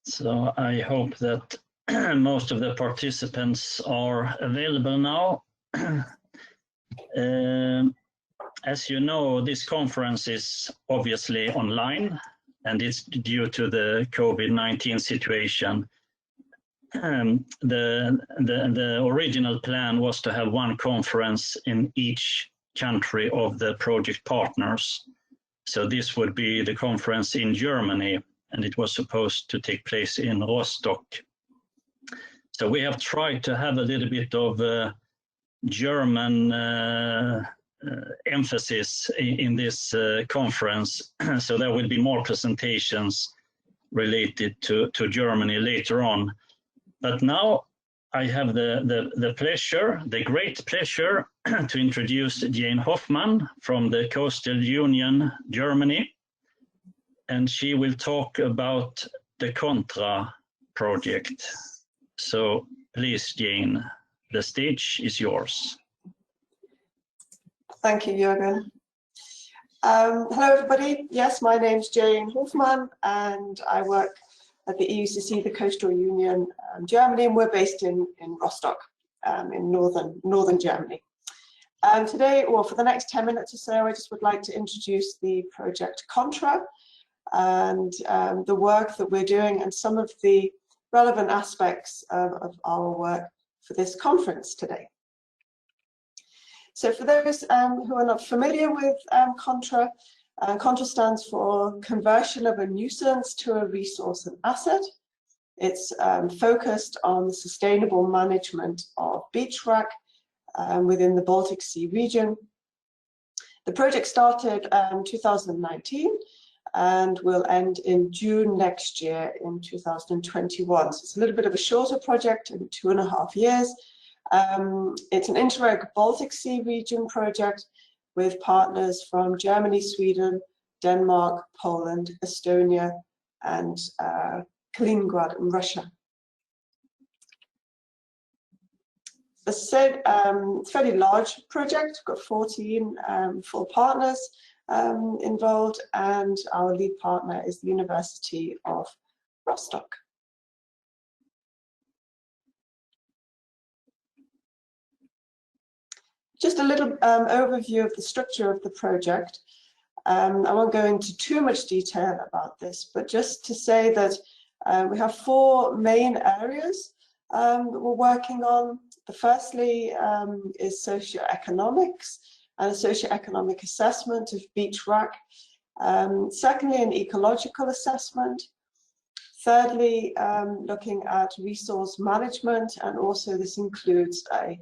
So I hope that most of the participants are available now. As you know, this conference is obviously online, and it's due to the COVID-19 situation. The original plan was to have one conference in each country of the project partners. So this would be the conference in Germany, and it was supposed to take place in Rostock. So we have tried to have a little bit of German emphasis in this conference. So there will be more presentations related to Germany later on. But now I have the pleasure, the great pleasure, to introduce Jane Hoffman from the Coastal Union, Germany. And she will talk about the Contra project. So please, Jane, the stage is yours. Thank you, Jürgen. Hello, everybody. Yes, my name's Jane Hoffman, and I work at the EUCC, the Coastal Union, Germany, and we're based in Rostock, in northern Germany. Today, well, for the next 10 minutes or so, I just would like to introduce the project Contra and the work that we're doing and some of the relevant aspects of our work for this conference today. So for those who are not familiar with Contra, Contra stands for Conversion of a Nuisance to a Resource and Asset. It's focused on the sustainable management of beach wrack within the Baltic Sea region. The project started in 2019 and will end in June next year in 2021. So it's a little bit of a shorter project in 2.5 years. It's an Interreg Baltic Sea region project with partners from Germany, Sweden, Denmark, Poland, Estonia, and Kaliningrad in Russia. As I said, it's a fairly large project. We've got 14 full partners involved, and our lead partner is the University of Rostock. Just a little overview of the structure of the project. I won't go into too much detail about this, but just to say that we have 4 main areas that we're working on. The firstly is socioeconomics and a socioeconomic assessment of beach wrack. Secondly, an ecological assessment. Thirdly, looking at resource management, and also this includes a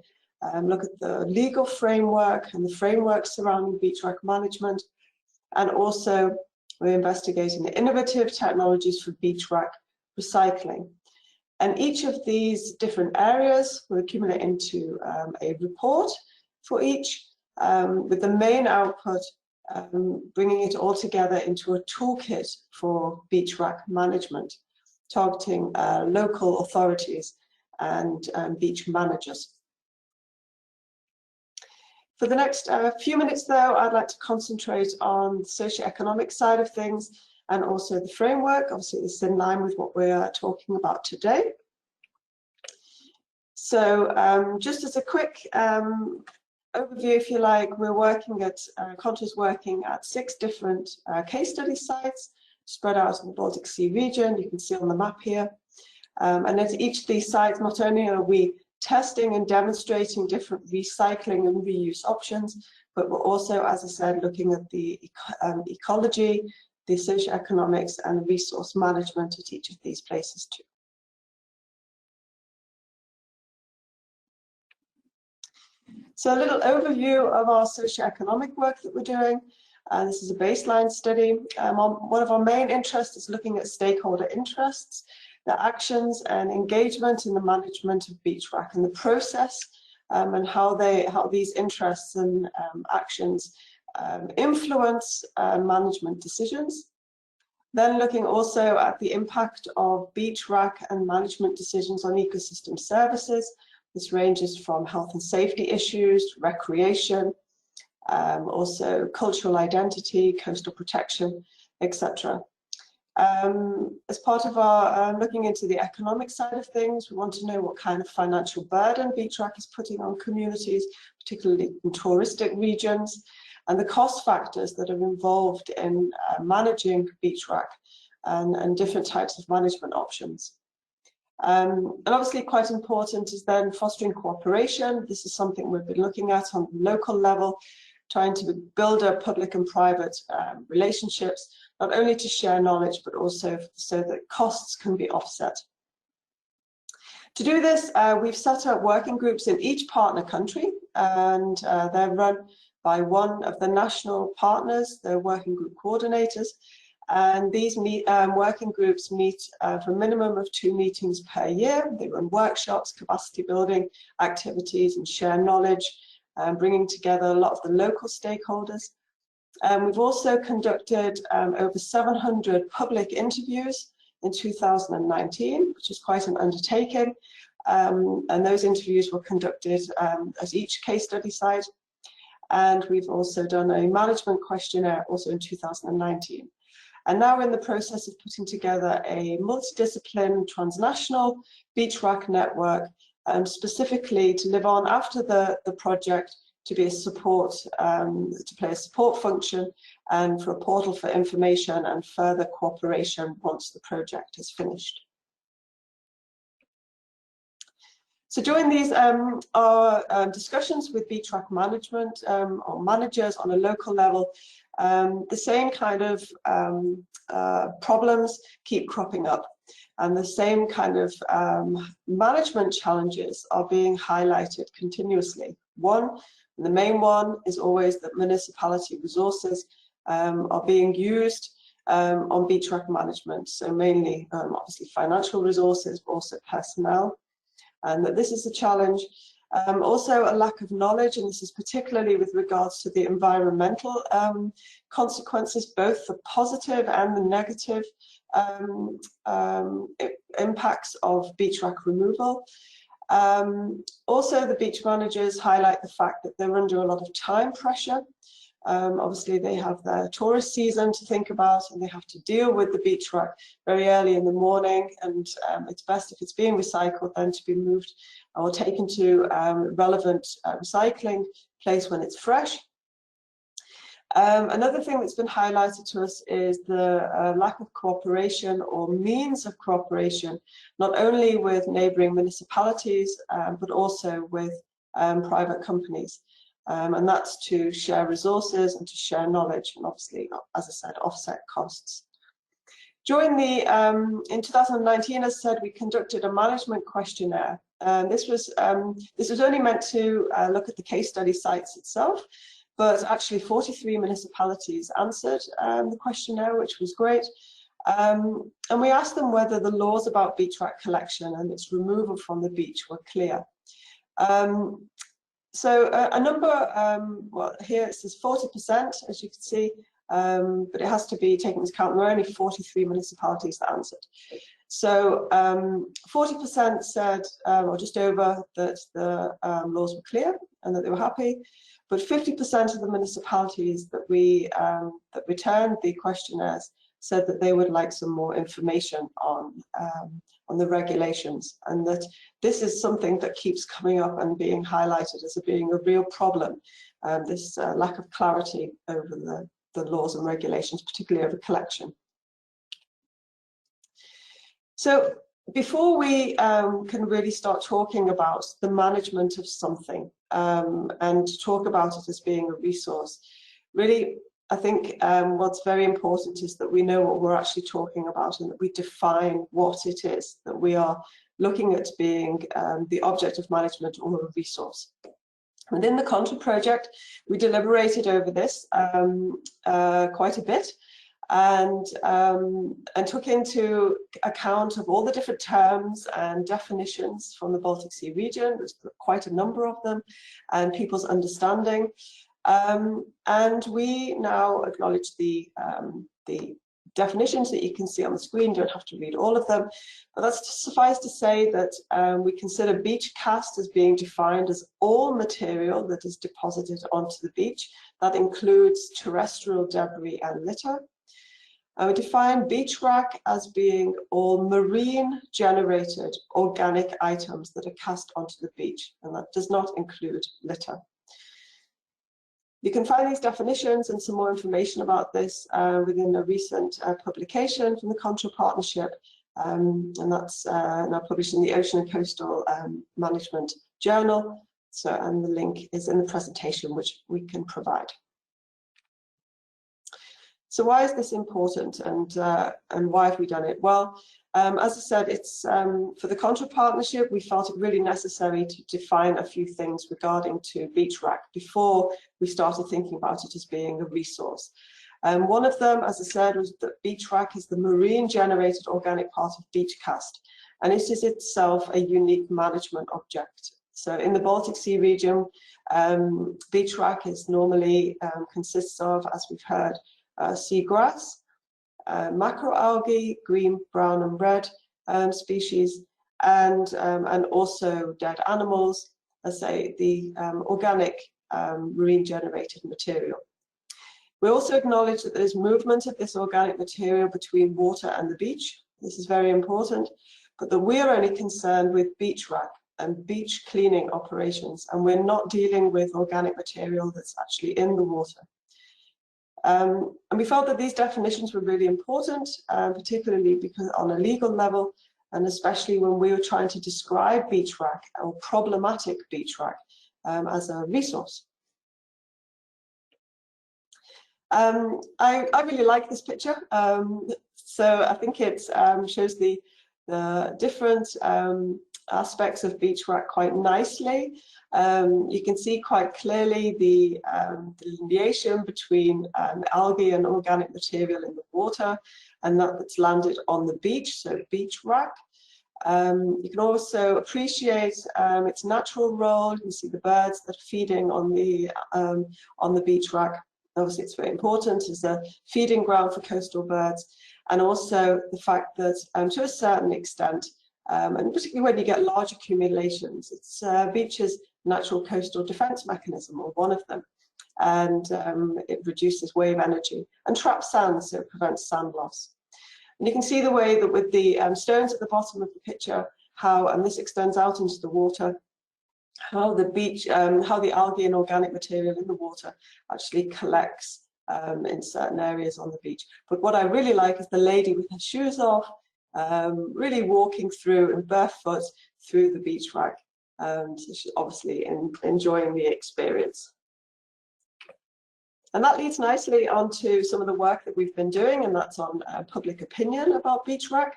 look at the legal framework and the framework surrounding beach wrack management. And also we're investigating the innovative technologies for beach wrack recycling. And each of these different areas will accumulate into a report for each, with the main output bringing it all together into a toolkit for beach wrack management, targeting local authorities and beach managers. For the next few minutes, though, I'd like to concentrate on the socioeconomic side of things and also the framework. Obviously, this is in line with what we are talking about today. So just as a quick overview, if you like, we're working at, Contra's working at 6 different case study sites spread out in the Baltic Sea region. You can see on the map here. And at each of these sites, not only are we testing and demonstrating different recycling and reuse options, but we're also, as I said, looking at the ecology, the socioeconomics, and resource management at each of these places too. So a little overview of our socioeconomic work that we're doing. This is a baseline study. One of our main interests is looking at stakeholder interests, the actions and engagement in the management of beach wrack and the process, and how these interests and actions influence management decisions. Then looking also at the impact of beach wrack and management decisions on ecosystem services. This ranges from health and safety issues, recreation, also cultural identity, coastal protection, etc. As part of our looking into the economic side of things, we want to know what kind of financial burden beach rack is putting on communities, particularly in touristic regions, and the cost factors that are involved in managing beach rack and different types of management options. And obviously quite important is then fostering cooperation. This is something we've been looking at on the local level, trying to build a public and private relationships, not only to share knowledge, but also so that costs can be offset. To do this, we've set up working groups in each partner country, and they're run by one of the national partners, the working group coordinators. And these working groups meet for a minimum of 2 meetings per year. They run workshops, capacity building activities, and share knowledge, bringing together a lot of the local stakeholders. We've also conducted over 700 public interviews in 2019, which is quite an undertaking. And those interviews were conducted at each case study site. And we've also done a management questionnaire also in 2019. And now we're in the process of putting together a multidiscipline transnational beach rack network, specifically to live on after the project, to be a support, to play a support function, and for a portal for information and further cooperation once the project is finished. So during these discussions with beach rack management or managers on a local level, the same kind of problems keep cropping up, and the same kind of management challenges are being highlighted continuously. The main one is always that municipality resources are being used on beach rack management, so mainly obviously financial resources, but also personnel, and that this is a challenge. Also a lack of knowledge, and this is particularly with regards to the environmental consequences, both the positive and the negative impacts of beach rack removal. Also, the beach managers highlight the fact that they're under a lot of time pressure. Obviously, they have their tourist season to think about, and they have to deal with the beach rack very early in the morning, and it's best if it's being recycled then to be moved or taken to relevant recycling place when it's fresh. Another thing that's been highlighted to us is the lack of cooperation or means of cooperation, not only with neighbouring municipalities, but also with private companies. And that's to share resources and to share knowledge, and obviously, as I said, offset costs. During the, in 2019, as I said, we conducted a management questionnaire. This was only meant to look at the case study sites itself, but actually 43 municipalities answered the questionnaire, which was great. And we asked them whether the laws about beach rack collection and its removal from the beach were clear. So a number, well, here it says 40%, as you can see, but it has to be taken into account. There were only 43 municipalities that answered. So 40% said, or just over, that the laws were clear and that they were happy. But 50% of the municipalities that we that returned the questionnaires said that they would like some more information on the regulations, and that this is something that keeps coming up and being highlighted as being a real problem, this lack of clarity over the laws and regulations, particularly over collection. So before we can really start talking about the management of something and talk about it as being a resource, really, I think what's very important is that we know what we're actually talking about, and that we define what it is that we are looking at being the object of management or a resource. Within the Contra project, we deliberated over this quite a bit, and took into account of all the different terms and definitions from the Baltic Sea region. There's quite a number of them, and people's understanding. And we now acknowledge the definitions that you can see on the screen. You don't have to read all of them, but that's to suffice to say that we consider beach cast as being defined as all material that is deposited onto the beach. That includes terrestrial debris and litter. And we define beach wrack as being all marine generated organic items that are cast onto the beach, and that does not include litter. You can find these definitions and some more information about this within a recent publication from the Contra Partnership, and that's now published in the Ocean and Coastal Management Journal. So, and the link is in the presentation, which we can provide. So why is this important, and why have we done it? Well, as I said, it's for the Contra Partnership, we felt it really necessary to define a few things regarding to beach wrack before we started thinking about it as being a resource. One of them, as I said, was that beach wrack is the marine generated organic part of beach cast, and it is itself a unique management object. So in the Baltic Sea region, beach wrack is normally consists of, as we've heard, seagrass, macroalgae, green, brown and red species, and also dead animals, let's say the organic marine generated material. We also acknowledge that there's movement of this organic material between water and the beach. This is very important, but that we are only concerned with beach wrack and beach cleaning operations, and we're not dealing with organic material that's actually in the water. And we felt that these definitions were really important, particularly because on a legal level, and especially when we were trying to describe beach wrack or problematic beach wrack as a resource. I really like this picture. So I think it shows the different aspects of beach wrack quite nicely. You can see quite clearly the delineation between algae and organic material in the water, and that's landed on the beach, so beach wrack. You can also appreciate its natural role. You can see the birds that are feeding on the beach wrack. Obviously, it's very important as a feeding ground for coastal birds, and also the fact that to a certain extent, and particularly when you get large accumulations, it's beach's natural coastal defense mechanism, or one of them, and it reduces wave energy and traps sand, so it prevents sand loss. And you can see the way that with the stones at the bottom of the picture, how, and this extends out into the water, how the beach, how the algae and organic material in the water actually collects in certain areas on the beach. But what I really like is the lady with her shoes off, really walking through and barefoot through the beach wrack. So she's obviously enjoying the experience. And that leads nicely onto some of the work that we've been doing, and that's on public opinion about beach wrack.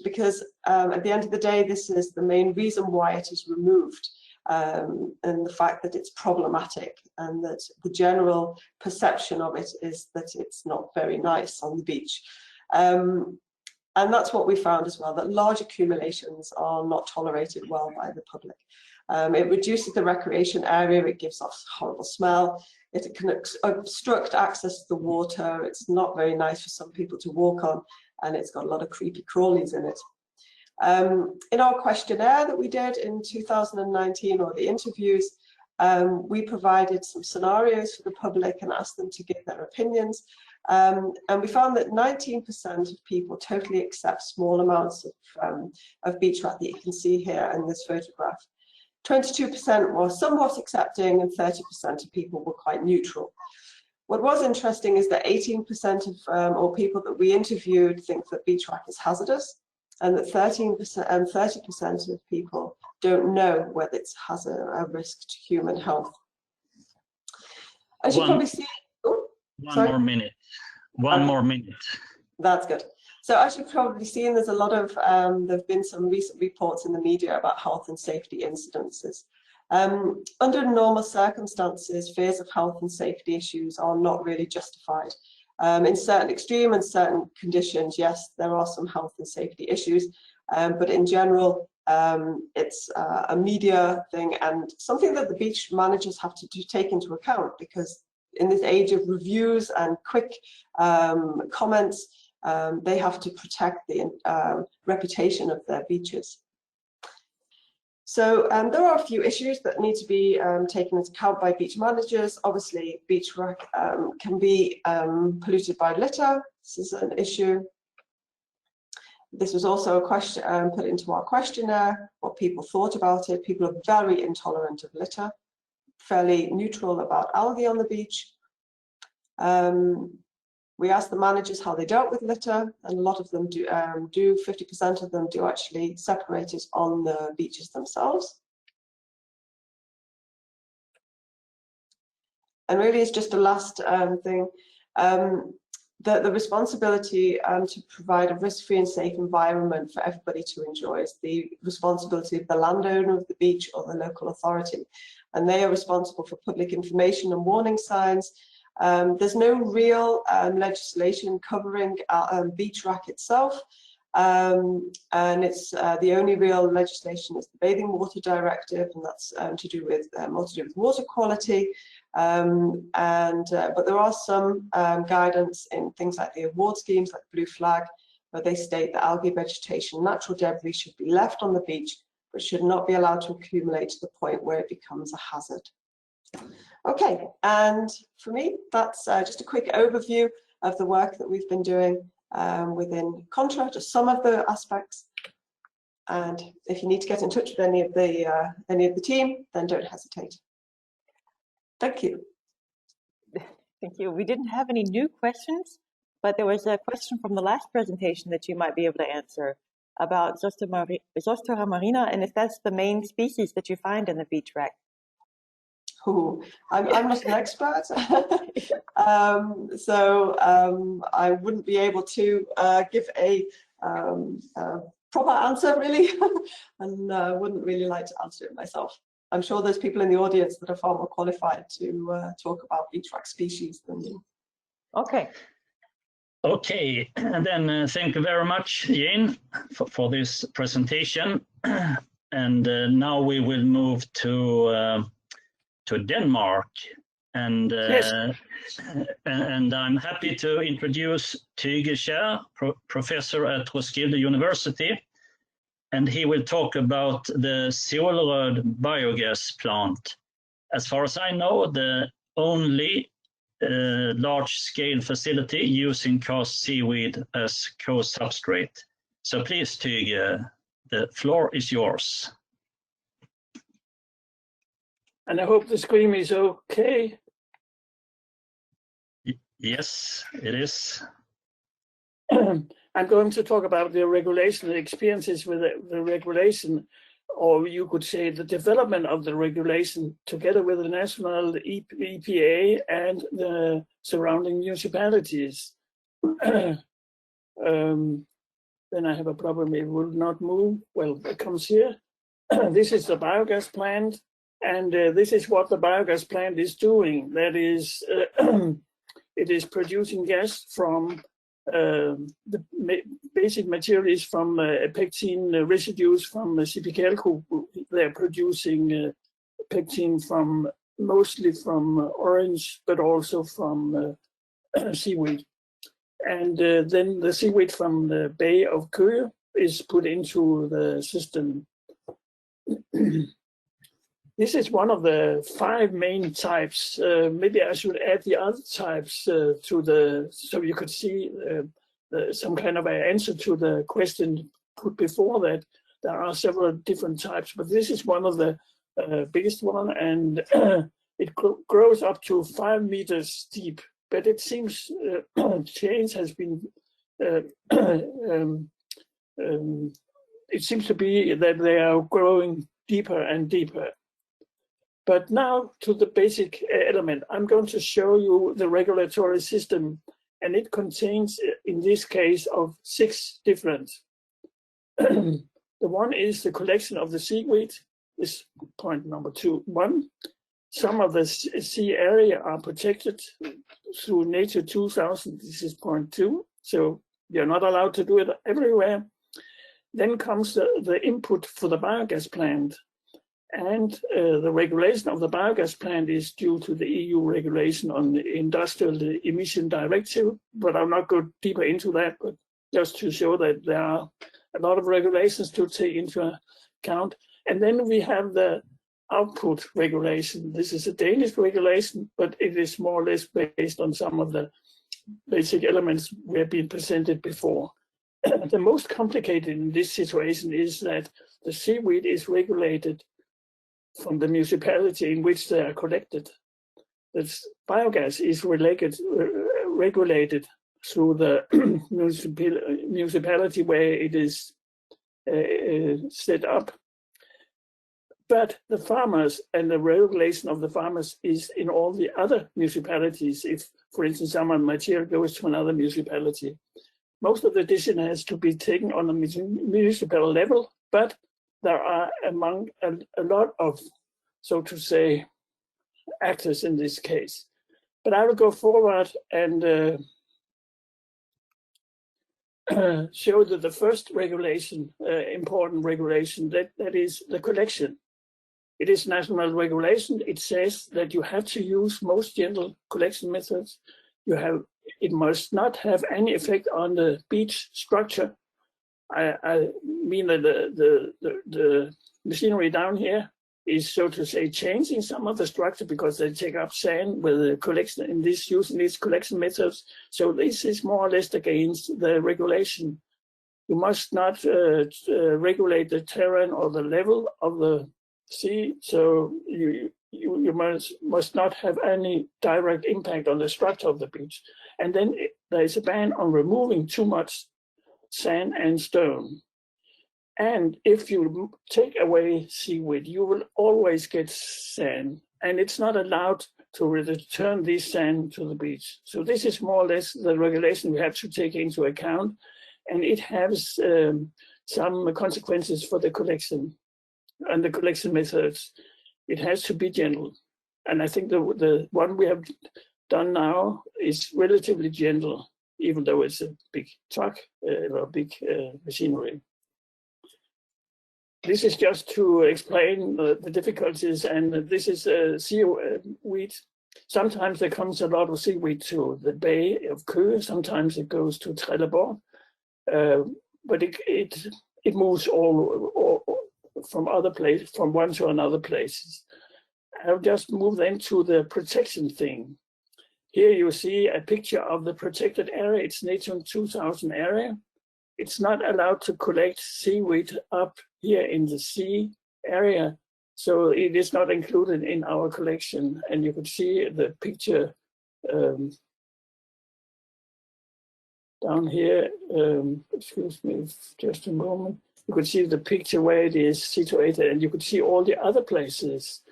Because at the end of the day, this is the main reason why it is removed, and the fact that it's problematic, and that the general perception of it is that it's not very nice on the beach. And that's what we found as well, that large accumulations are not tolerated well by the public. It reduces the recreation area, it gives off horrible smell, it can obstruct access to the water, it's not very nice for some people to walk on, and it's got a lot of creepy crawlies in it. In our questionnaire that we did in 2019, or the interviews, we provided some scenarios for the public and asked them to give their opinions. And we found that 19% of people totally accept small amounts of beach wrack that you can see here in this photograph. 22% were somewhat accepting, and 30% of people were quite neutral. What was interesting is that 18% of all people that we interviewed think that beach wrack is hazardous, and that 13% and 30% of people don't know whether it has a risk to human health. As you probably see, more minute. One more minute. That's good. So as you've probably seen, there's a lot of, there have been some recent reports in the media about health and safety incidences. Under normal circumstances, fears of health and safety issues are not really justified. In certain extreme and certain conditions, yes, there are some health and safety issues, but in general, it's a media thing and something that the beach managers have to take into account, because in this age of reviews and quick comments, they have to protect the reputation of their beaches. So there are a few issues that need to be taken into account by beach managers. Obviously, beach wreck can be polluted by litter. This is an issue. This was also a question put into our questionnaire, what people thought about it. People are very intolerant of litter, fairly neutral about algae on the beach. We asked the managers how they dealt with litter, and a lot of them do, 50% of them do actually separate it on the beaches themselves. And really it's just a last thing. The responsibility to provide a risk-free and safe environment for everybody to enjoy is the responsibility of the landowner of the beach or the local authority. And they are responsible for public information and warning signs. There's no real legislation covering beach wrack itself. And it's the only real legislation is the Bathing Water Directive, and that's to do with more to do with water quality. But there are some guidance in things like the award schemes, like Blue Flag, where they state that algae, vegetation, natural debris should be left on the beach, but should not be allowed to accumulate to the point where it becomes a hazard. Okay, and for me, that's just a quick overview of the work that we've been doing within Contra, just some of the aspects. And if you need to get in touch with any of the team, then don't hesitate. Thank you. Thank you. We didn't have any new questions, but there was a question from the last presentation that you might be able to answer about Zostura marina, and if that's the main species that you find in the beach wreck. Ooh, I'm not an expert, so I wouldn't be able to give a proper answer, really, and wouldn't really like to answer it myself. I'm sure there's people in the audience that are far more qualified to talk about beach wreck species than me. Okay. Okay, and then thank you very much, Jane, for this presentation. And now we will move to Denmark, and yes. And I'm happy to introduce Tyge Kjær, professor at Roskilde University, and he will talk about the Solrød biogas plant. As far as I know, the only large-scale facility using cast seaweed as co-substrate. So please, Tyge, the floor is yours. And I hope the screen is okay. Yes, it is. I'm going to talk about the regulation, the experiences with the regulation, or you could say the development of the regulation together with the national EPA and the surrounding municipalities. Then I have a problem, it will not move. Well, it comes here. This is the biogas plant. And this is what the biogas plant is doing. That is, it is producing gas from the basic materials from pectin residues from CPK. They're producing pectin from mostly from orange, but also from seaweed. And then the seaweed from the Bay of Køge is put into the system. This is one of the 5 main types. Maybe I should add the other types to the, so you could see some kind of an answer to the question put before that. There are several different types, but this is one of the biggest one, and it grows up to 5 meters deep. But it seems change has been, it seems to be that they are growing deeper and deeper. But now to the basic element. I'm going to show you the regulatory system, and it contains, in this case, of 6 different. The one is the collection of the seaweed, is point number 1. Some of the sea area are protected through Nature 2000, this is point 2. So you're not allowed to do it everywhere. Then comes the input for the biogas plant. And the regulation of the biogas plant is due to the EU regulation on the Industrial Emission Directive, but I'll not go deeper into that, but just to show that there are a lot of regulations to take into account. And then we have the output regulation. This is a Danish regulation, but it is more or less based on some of the basic elements we have been presented before. The most complicated in this situation is that the seaweed is regulated from the municipality in which they are collected. The biogas is regulated through the municipality where it is set up. But the farmers and the regulation of the farmers is in all the other municipalities. If, for instance, some material goes to another municipality, most of the decision has to be taken on a municipal level, but there are among a lot of, so to say, actors in this case. But I will go forward and show that the first regulation, important regulation, that is the collection. It is national regulation. It says that you have to use most gentle collection methods. It must not have any effect on the beach structure. I mean that the machinery down here is, so to say, changing some of the structure because they take up sand with the collection using these collection methods. So this is more or less against the regulation. You must not regulate the terrain or the level of the sea. So you must not have any direct impact on the structure of the beach. And then there is a ban on removing too much sand and stone. And if you take away seaweed, you will always get sand, and it's not allowed to return this sand to the beach. So this is more or less the regulation we have to take into account, and it has some consequences for the collection and the collection methods. It has to be gentle, and I think the one we have done now is relatively gentle, even though it's a big truck or big machinery. This is just to explain the difficulties, and this is seaweed. Sometimes there comes a lot of seaweed to the Bay of Køge, sometimes it goes to Trelleborg, but it moves all from other places, from one to another places. I'll just move then to the protection thing. Here you see a picture of the protected area. It's Natura 2000 area. It's not allowed to collect seaweed up here in the sea area, so it is not included in our collection. And you could see the picture down here. Excuse me, just a moment. You could see the picture where it is situated, and you could see all the other places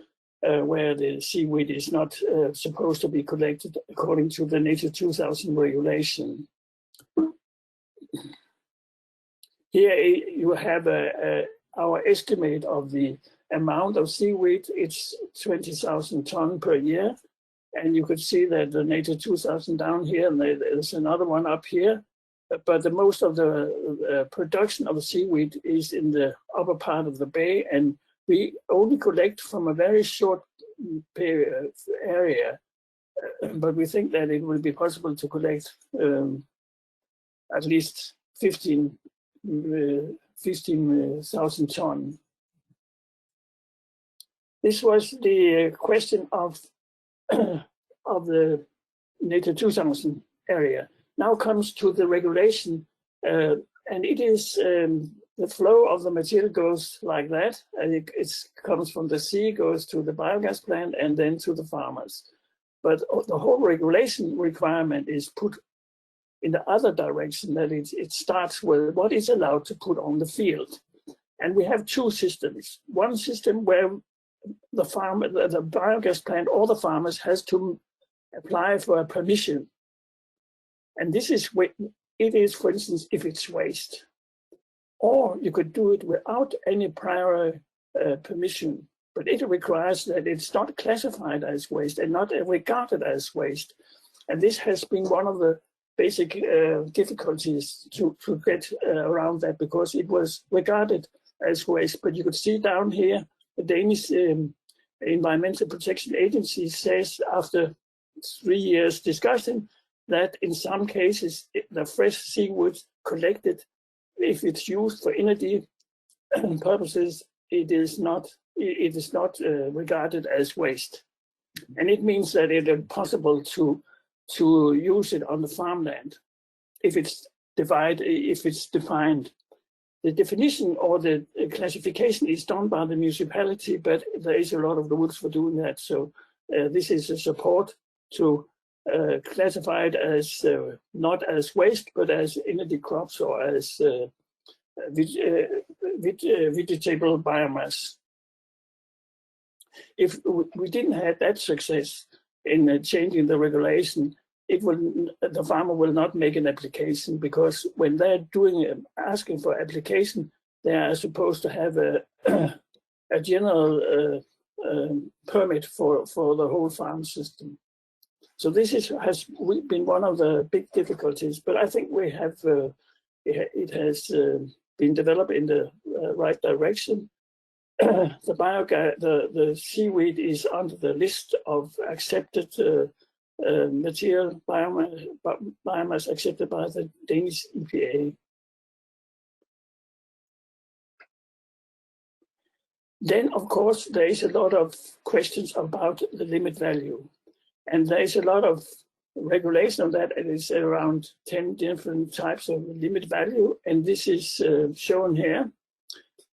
where the seaweed is not supposed to be collected according to the Natura 2000 regulation. Here you have our estimate of the amount of seaweed. It's 20,000 tons per year. And you could see that the Natura 2000 down here, and there's another one up here. But the most of the production of seaweed is in the upper part of the bay. And we only collect from a very short period area. But we think that it will be possible to collect at least 15,000 tons. This was the question of the Natura 2000 area. Now comes to the regulation, and it is the flow of the material goes like that, and it comes from the sea, goes to the biogas plant, and then to the farmers. But the whole regulation requirement is put in the other direction, that it starts with what is allowed to put on the field. And we have two systems. One system where the farmer, the biogas plant, all the farmers has to apply for a permission. And this is, it is, for instance, if it's waste. Or you could do it without any prior permission, but it requires that it's not classified as waste and not regarded as waste. And this has been one of the basic difficulties to get around that, because it was regarded as waste. But you could see down here, the Danish Environmental Protection Agency says, after 3 years discussion, that in some cases, the fresh seaweed collected, if it's used for energy purposes, it is not regarded as waste, and it means that it is possible to use it on the farmland if it's defined. The definition or the classification is done by the municipality, but there is a lot of rules for doing that. So this is a support to classify it as not as waste, but as energy crops or as vegetable biomass. If we didn't have that success in changing the regulation, the farmer will not make an application, because when they're asking for application, they are supposed to have a general permit for the whole farm system. So this has been one of the big difficulties, but I think we have it has been developed in the right direction. The biogas, the seaweed is under the list of accepted material biomass accepted by the Danish EPA. Then, of course, there is a lot of questions about the limit value, and there is a lot of regulation on that. It is around 10 different types of limit value, and this is shown here.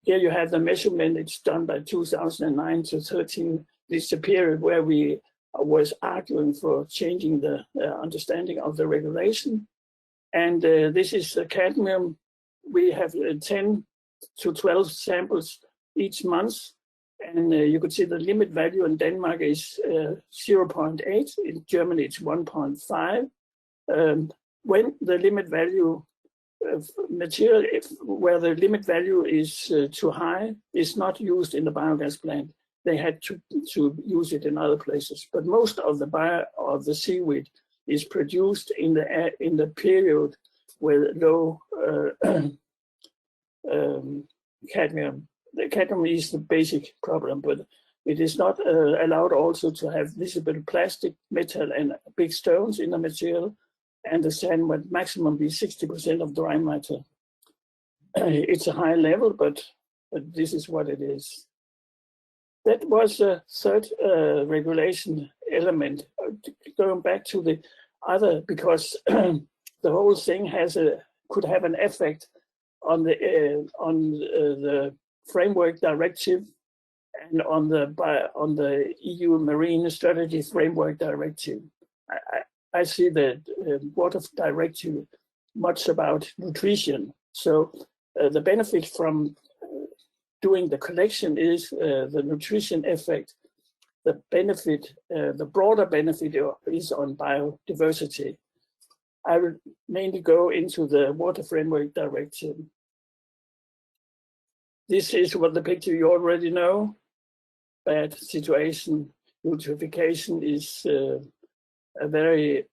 Here you have the measurement. It's done by 2009 to 13. This is a period where we was arguing for changing the understanding of the regulation. And this is cadmium. We have 10 to 12 samples each month. And you could see the limit value in Denmark is 0.8. In Germany, it's 1.5. When the limit value of material, where the limit value is too high, is not used in the biogas plant. They had to use it in other places. But most of the seaweed is produced in the period with low cadmium. The cadmium is the basic problem, but it is not allowed also to have visible plastic, metal, and big stones in the material, and the sand would maximum be 60% of dry matter. It's a high level, but this is what it is. That was a third regulation element. Going back to the other, because the whole thing could have an effect on the framework directive and on the EU Marine Strategy Framework Directive. I see the water directive much about nutrition. So the benefit from doing the collection is the nutrition effect. The benefit, the broader benefit is on biodiversity. I will mainly go into the Water Framework Directive. This is what the picture you already know. Bad situation. Eutrophication is a very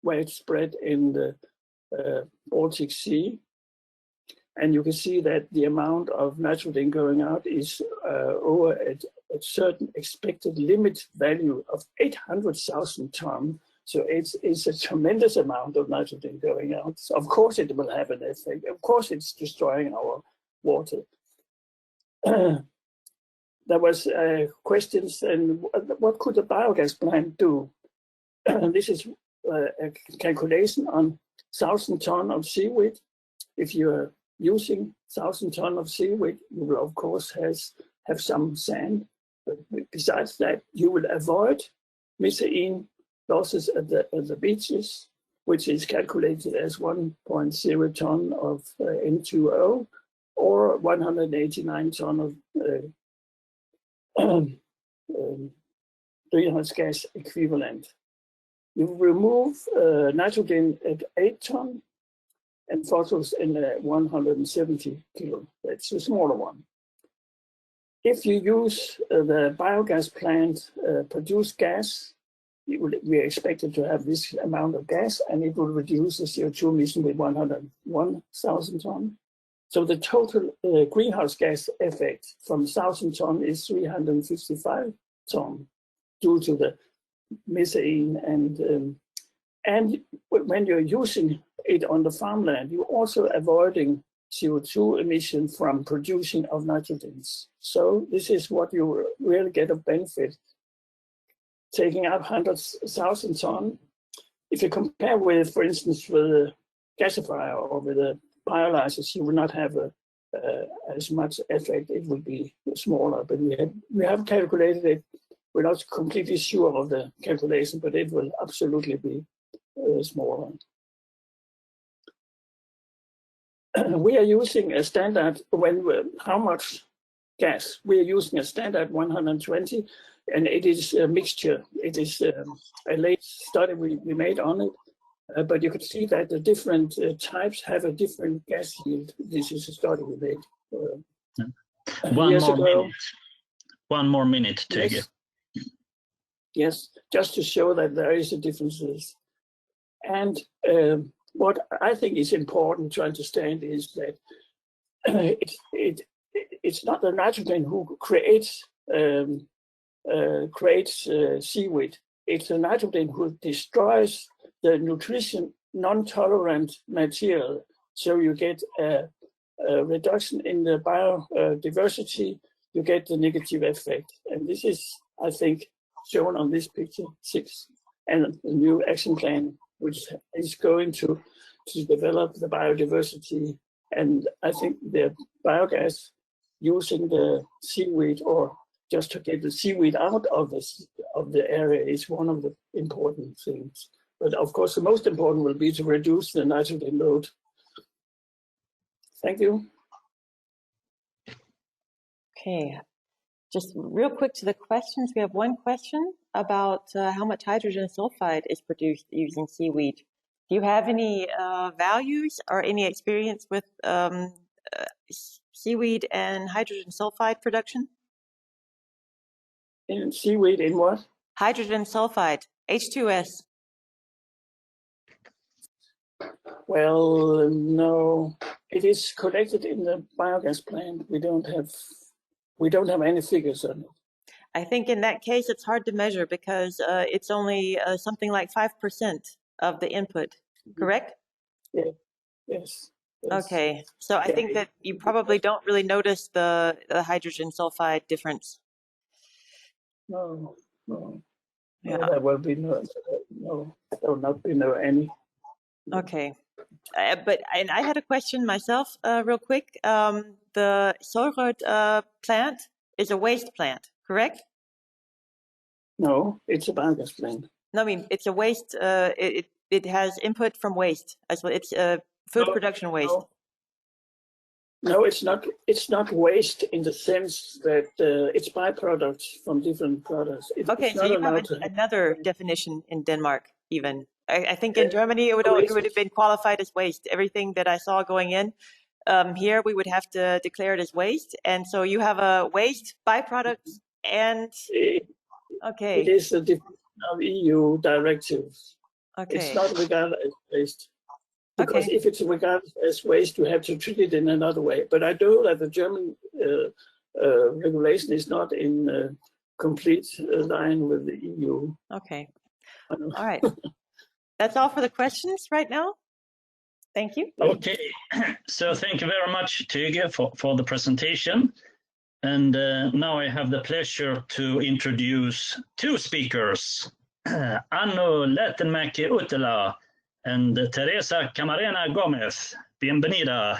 widespread in the Baltic Sea. And you can see that the amount of nitrogen going out is over a certain expected limit value of 800,000 tons. So it's a tremendous amount of nitrogen going out. So of course it will have an effect. Of course it's destroying our water. There was questions, and what could a biogas plant do? This is a calculation on 1,000 tons of seaweed. If you're using 1,000 tons of seaweed, you will of course have some sand. But besides that, you will avoid methane losses at the beaches, which is calculated as 1.0 ton of N2O or 189 ton of greenhouse gas equivalent. You remove nitrogen at 8 ton and phosphorus in 170 kilo. That's a smaller one. If you use the biogas plant produced gas, we are expected to have this amount of gas, and it will reduce the CO2 emission with 101,000 tons. So the total greenhouse gas effect from 1,000 tons is 355 tons due to the methane. And when you're using it on the farmland, you're also avoiding CO2 emission from producing of nitrogens. So this is what you really get a benefit. Taking up 100,000 tons. If you compare with, for instance, with a gasifier or with a biolysis, you will not have as much effect. It will be smaller, but we have calculated it. We're not completely sure of the calculation, but it will absolutely be smaller. We are using a standard how much gas? We are using a standard 120, and it is a mixture. It is a late study we made on it, but you can see that the different types have a different gas yield. This is a study we made. One more minute to yes. Yes, just to show that there is a differences. And what I think is important to understand is that it's not the nitrogen who creates seaweed. It's the nitrogen who destroys the nutrition non-tolerant material. So you get a reduction in the biodiversity, you get the negative effect. And this is, I think, shown on this picture 6, and the new action plan, which is going to develop the biodiversity. And I think the biogas using the seaweed, or just to get the seaweed out of the area, is one of the important things. But of course, the most important will be to reduce the nitrogen load. Thank you. Okay. Just real quick to the questions. We have one question about how much hydrogen sulfide is produced using seaweed. Do you have any values or any experience with seaweed and hydrogen sulfide production? In seaweed, in what? Hydrogen sulfide, H2S. Well, no. It is collected in the biogas plant. We don't have any figures on it. I think in that case, it's hard to measure because it's only something like 5% of the input, correct? Yeah. Yes. Okay, so I think that you probably don't really notice the hydrogen sulfide difference. No. Yeah. There will be there will not be any. Okay. And I had a question myself, real quick. The Solrød plant is a waste plant, correct? No, it's a biogas plant. No, I mean it's a waste. It has input from waste as well. It's food production waste. No, it's not. It's not waste in the sense that it's byproducts from different products. Okay, so you have another definition in Denmark, even. I think in Germany it would have been qualified as waste. Everything that I saw going in here, we would have to declare it as waste. And so you have a waste, byproducts, and okay. It is a different EU directives. Okay. It's not regarded as waste. Because if it's regarded as waste, you have to treat it in another way. But I know that the German regulation is not in complete line with the EU. Okay. All right. That's all for the questions right now. Thank you. Okay, so thank you very much, Tyge, for the presentation. And now I have the pleasure to introduce 2 speakers, Anu Lätenmäki Uttila and Teresa Camarena Gomez. Bienvenida.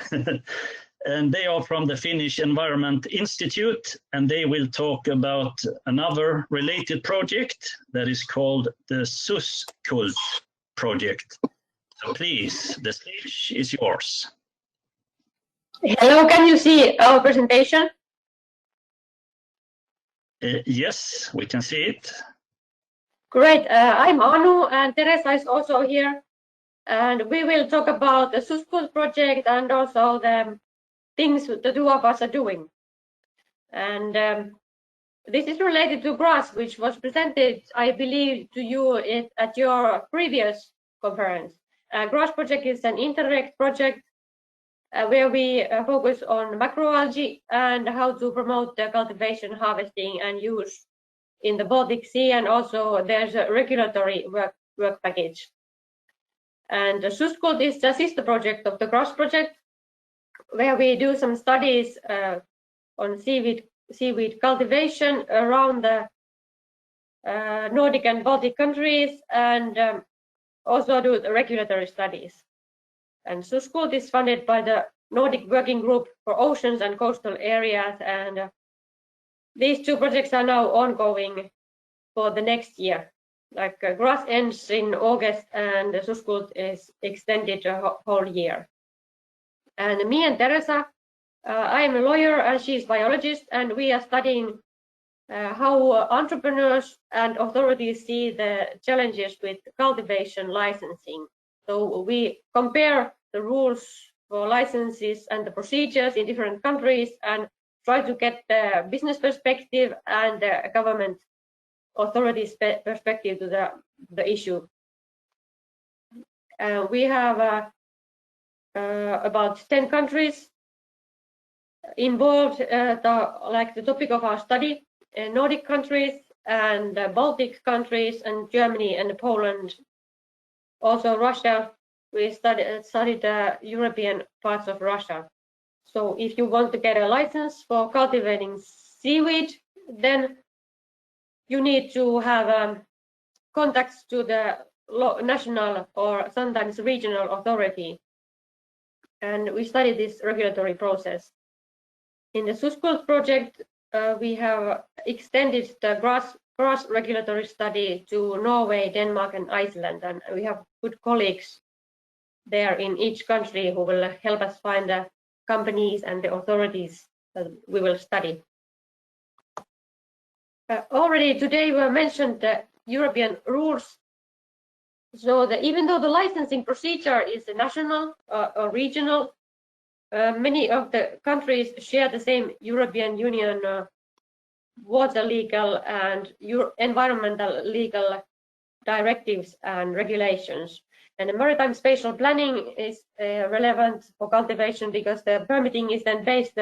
And they are from the Finnish Environment Institute, and they will talk about another related project that is called the SUSKULT project. So please, the stage is yours. Hello, can you see our presentation? Yes, we can see it. Great. I'm Anu, and Teresa is also here. And we will talk about the SUSKULT project and also the things the 2 of us are doing. And this is related to GRASS, which was presented, I believe, to you at your previous conference. GRASS project is an Interreg project where we focus on macroalgae and how to promote the cultivation, harvesting, and use in the Baltic Sea, and also there's a regulatory work package. And the SUSKULT is the sister project of the GRASS project, where we do some studies on seaweed cultivation around the Nordic and Baltic countries, and also do the regulatory studies. And SUSCULT is funded by the Nordic Working Group for Oceans and Coastal Areas, and these two projects are now ongoing for the next year. Like GRAS ends in August, and SUSCULT is extended a whole year. And me and Teresa, I am a lawyer and she's a biologist, and we are studying how entrepreneurs and authorities see the challenges with cultivation licensing. So we compare the rules for licenses and the procedures in different countries and try to get the business perspective and the government authorities perspective to the issue. We have about 10 countries involved, like the topic of our study, Nordic countries and Baltic countries and Germany and Poland. Also Russia, we studied the European parts of Russia. So if you want to get a license for cultivating seaweed, then you need to have contacts to the national or sometimes regional authority. And we studied this regulatory process. In the SUSCULT project, we have extended the GRAS regulatory study to Norway, Denmark, and Iceland, and we have good colleagues there in each country who will help us find the companies and the authorities that we will study. Already today we mentioned the European rules. So even though the licensing procedure is national or regional, many of the countries share the same European Union water legal and environmental legal directives and regulations. And the maritime spatial planning is relevant for cultivation because the permitting is then based,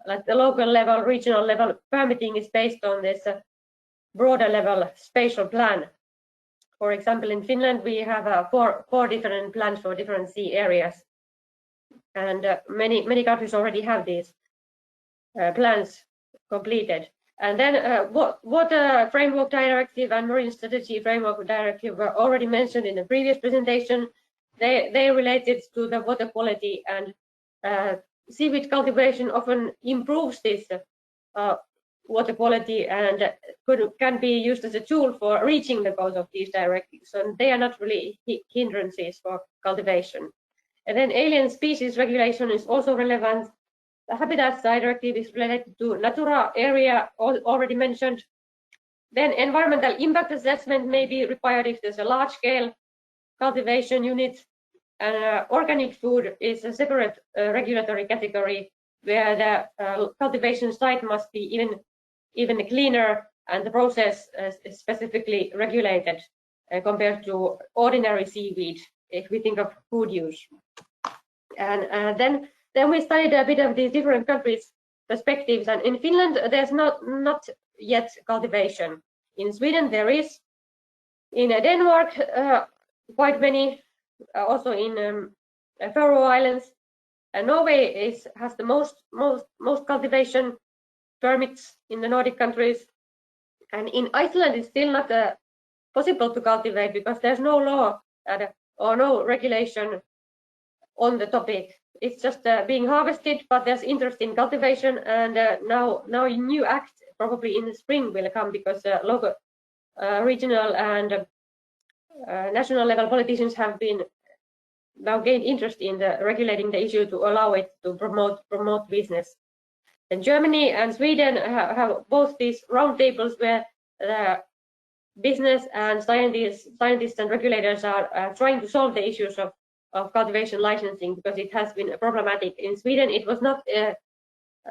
like the local level, regional level permitting is based on this broader level spatial plan. For example, in Finland, we have four different plans for different sea areas. And many countries already have these plans completed. And then Water Framework Directive and Marine Strategy Framework Directive were already mentioned in the previous presentation. They related to the water quality, and seaweed cultivation often improves this water quality and can be used as a tool for reaching the goals of these directives. And they are not really hindrances for cultivation. And then alien species regulation is also relevant. The Habitats Directive is related to Natura area, already mentioned. Then environmental impact assessment may be required if there's a large-scale cultivation unit. And organic food is a separate regulatory category where the cultivation site must be even cleaner, and the process is specifically regulated compared to ordinary seaweed if we think of food use. And then we studied a bit of these different countries' perspectives. And in Finland, there's not yet cultivation. In Sweden, there is. In Denmark, quite many. Also in Faroe Islands. Norway has the most cultivation permits in the Nordic countries. And in Iceland, it's still not possible to cultivate because there's no law or no regulation on the topic. It's just being harvested, but there's interest in cultivation, and now a new act probably in the spring will come because local, regional, and national level politicians have been now gained interest in regulating the issue to allow it to promote business. And Germany and Sweden have both these roundtables where the business and scientists and regulators are trying to solve the issues of cultivation licensing, because it has been problematic. In Sweden, it was not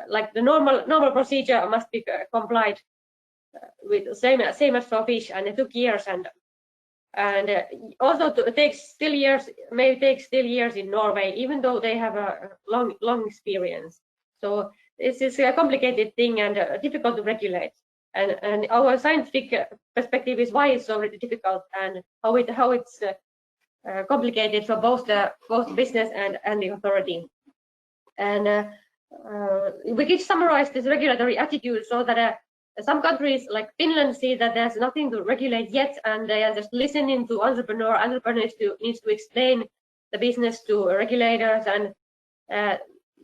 like the normal procedure must be complied with same as for fish, and it took years, and also it takes still years, may take still years in Norway, even though they have a long experience. So this is a complicated thing and difficult to regulate. And our scientific perspective is why it's so difficult and how it's complicated for both business and the authority. And we could summarize this regulatory attitude so that some countries like Finland see that there's nothing to regulate yet, and they are just listening to entrepreneurs needs to explain the business to regulators, and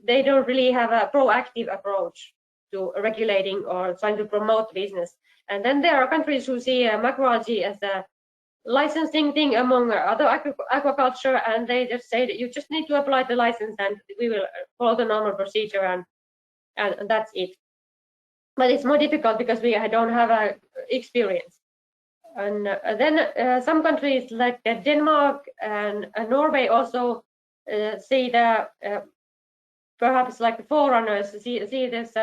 they don't really have a proactive approach to regulating or trying to promote business. And then there are countries who see macroalgae as a licensing thing among other aquaculture, and they just say that you just need to apply the license and we will follow the normal procedure, and that's it. But it's more difficult because we don't have experience. And then some countries like Denmark and Norway also see the perhaps like forerunners see this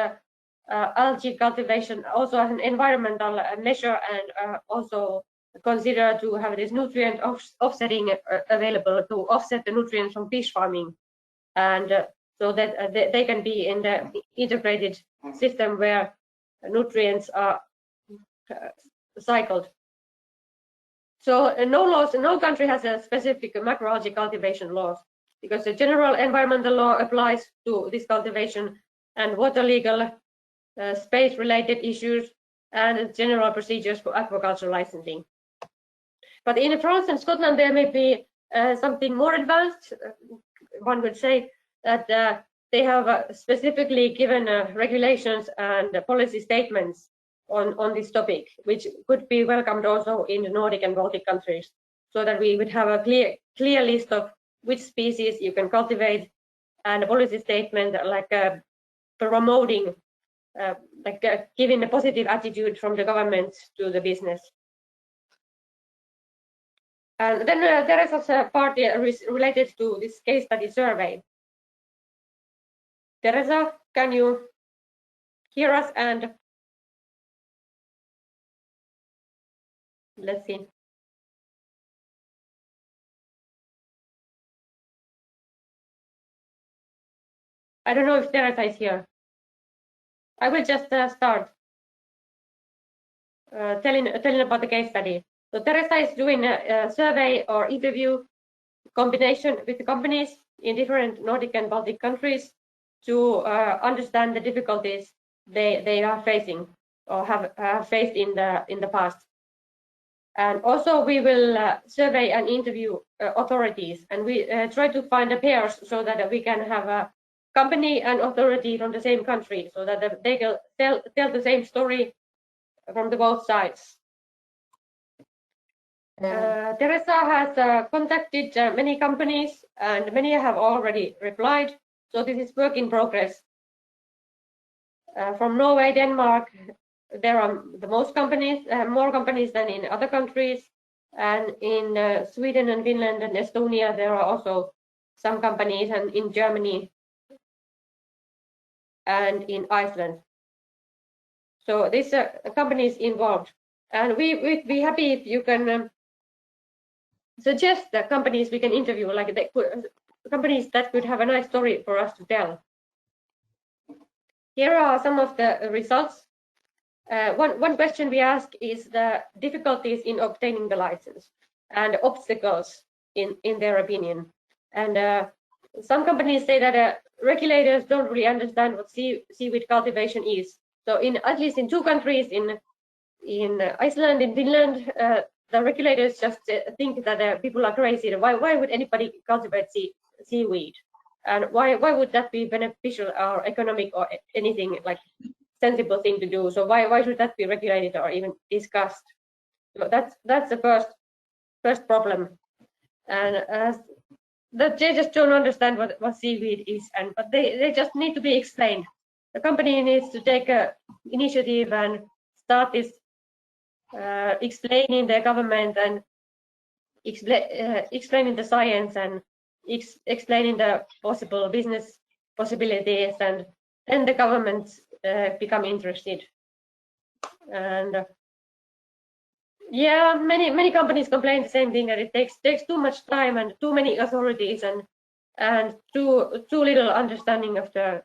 algae cultivation also as an environmental measure, and also consider to have this nutrient offsetting available to offset the nutrients from fish farming, and so that they can be in the integrated system where nutrients are cycled. So no country has a specific macroalgae cultivation laws, because the general environmental law applies to this cultivation, and water legal, space related issues, and general procedures for aquaculture licensing. But in France and Scotland there may be something more advanced. One would say that they have specifically given regulations and policy statements on this topic, which could be welcomed also in the Nordic and Baltic countries, so that we would have a clear list of which species you can cultivate, and a policy statement like promoting, giving a positive attitude from the government to the business. And then there is also a part related to this case study survey. Teresa, can you hear us? And let's see. I don't know if Teresa is here. I will just start telling about the case study. So Teresa is doing a survey or interview combination with the companies in different Nordic and Baltic countries to understand the difficulties they are facing or have faced in the past. And also we will survey and interview authorities, and we try to find the pairs so that we can have a company and authority from the same country, so that they can tell the same story from the both sides. Teresa has contacted many companies, and many have already replied. So this is work in progress. From Norway, Denmark, there are the most companies, more companies than in other countries. And in Sweden and Finland and Estonia, there are also some companies, and in Germany and in Iceland. So these companies involved. And we'd be happy if you can suggest the companies we can interview, like companies that could have a nice story for us to tell. Here are some of the results. One question we ask is the difficulties in obtaining the license and obstacles in their opinion. And some companies say that regulators don't really understand what seaweed cultivation is. So at least in two countries, in Iceland, in Finland, the regulators just think that people are crazy. Why would anybody cultivate seaweed? And why would that be beneficial or economic or anything like sensible thing to do? So why should that be regulated or even discussed? So that's the first problem, and that they just don't understand what seaweed is, but they just need to be explained. The company needs to take a initiative and start this explaining the government and explaining the science and explaining the possible business possibilities, and then the governments become interested. And yeah, many companies complain the same thing, that it takes too much time and too many authorities and too little understanding of the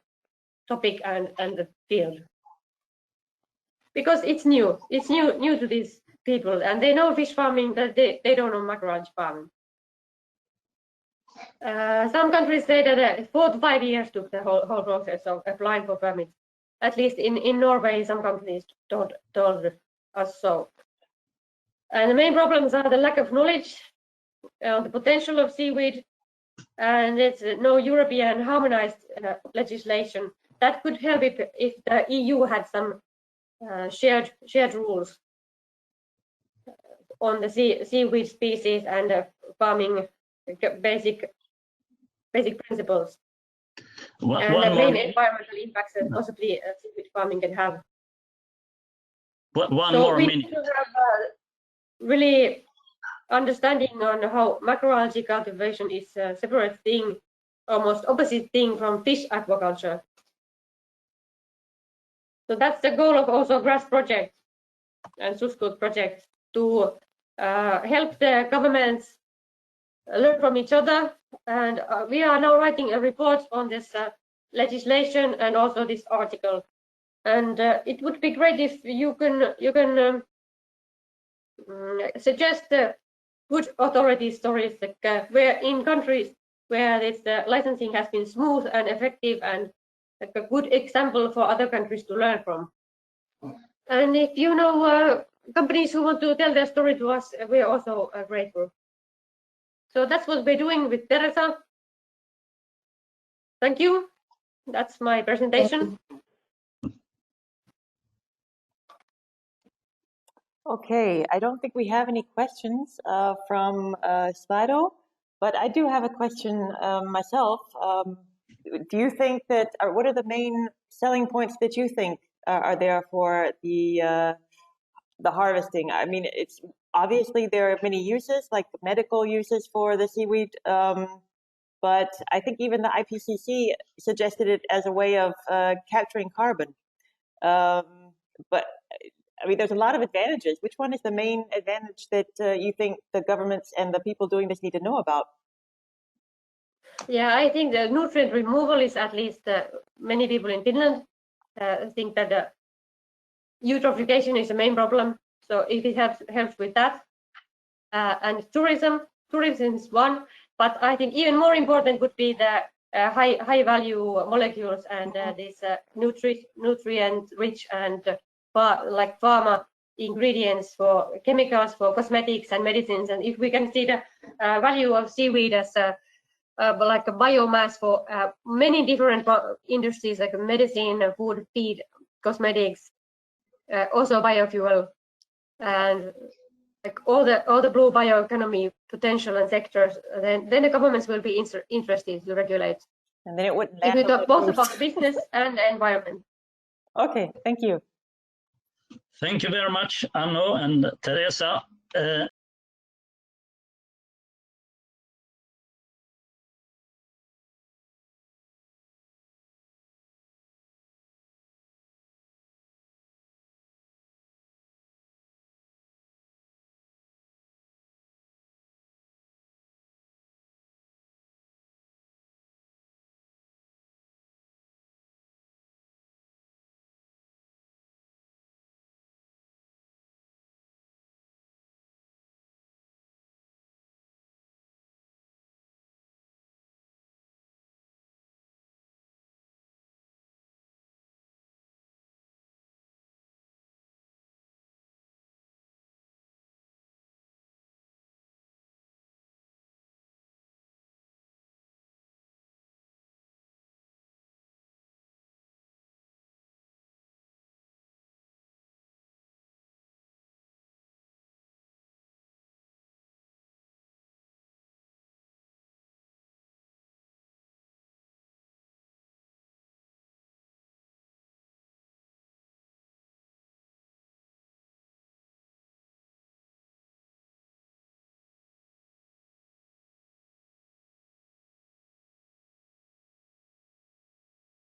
topic and the field, because it's new to these people, and they know fish farming, that they don't know macroalgae farming. Some countries say that 4 to 5 years took the whole process of applying for permits. At least in Norway, some companies told us so. And the main problems are the lack of knowledge, the potential of seaweed, and it's no European harmonized legislation that could help if the EU had some shared rules on the seaweed species and farming basic principles. And the main environmental impacts that possibly seaweed farming can have. One more minute. We need to have really understanding on how macroalgae cultivation is a separate thing, almost opposite thing from fish aquaculture. So that's the goal of also GRASS project and SUSKUT project, to help the governments learn from each other. And we are now writing a report on this legislation and also this article. And it would be great if you can suggest good authority stories, like, where in countries where this licensing has been smooth and effective, and like a good example for other countries to learn from. And if you know companies who want to tell their story to us, we're also grateful. So that's what we're doing with Teresa. Thank you. That's my presentation. Okay, I don't think we have any questions from Slido, but I do have a question myself. Do you think that, or what are the main selling points that you think are there for the harvesting? I mean, it's obviously there are many uses, like medical uses for the seaweed, but I think even the IPCC suggested it as a way of capturing carbon. But I mean, there's a lot of advantages. Which one is the main advantage that you think the governments and the people doing this need to know about? Yeah, I think the nutrient removal is, at least many people in Finland think that eutrophication is the main problem. So if it helps with that, and tourism is one, but I think even more important would be the high value molecules and these nutrient rich and like pharma ingredients for chemicals, for cosmetics and medicines. And if we can see the value of seaweed as like a biomass for many different industries, like medicine, food, feed, cosmetics, also biofuel, and like all the blue bioeconomy potential and sectors, then the governments will be interested to regulate. And then it wouldn't If we matter. talk both about business and the environment. Okay, thank you. Thank you very much, Anno and Teresa.